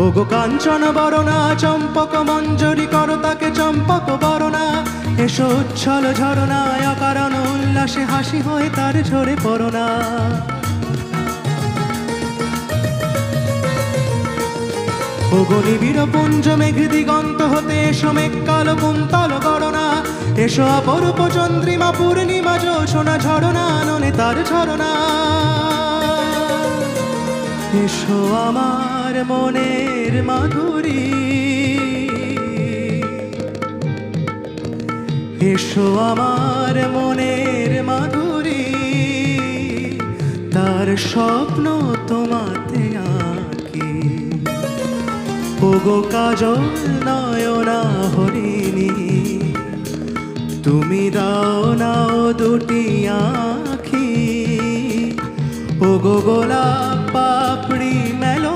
ওগো কাঞ্চন বরণা চম্পক মঞ্জরি করো তাকে চম্পক বরণা, এসো উচ্ছল ঝরনায় অকারণ উল্লাসে হাসি হয়ে তার ঝরে পড়না। ওগো নিবিড় পুঞ্জ মেঘ দিগন্ত হতে এসো মেঘ কালো কুন্তল গণনা, এসো অপরূপ চন্দ্রিমা পূর্ণিমা জোছনা ঝরনা ননে তার ঝরনা। এসো আমার মনের মাধুরী, এসো আমার মনের মাধুরী, তার স্বপ্ন তোমাতে আঁকি। ওগো কাজল নয়না হরিণী, তুমি দাও নাও দুটি আঁখি। ওগো গোলাপ পাপড়ি মেলো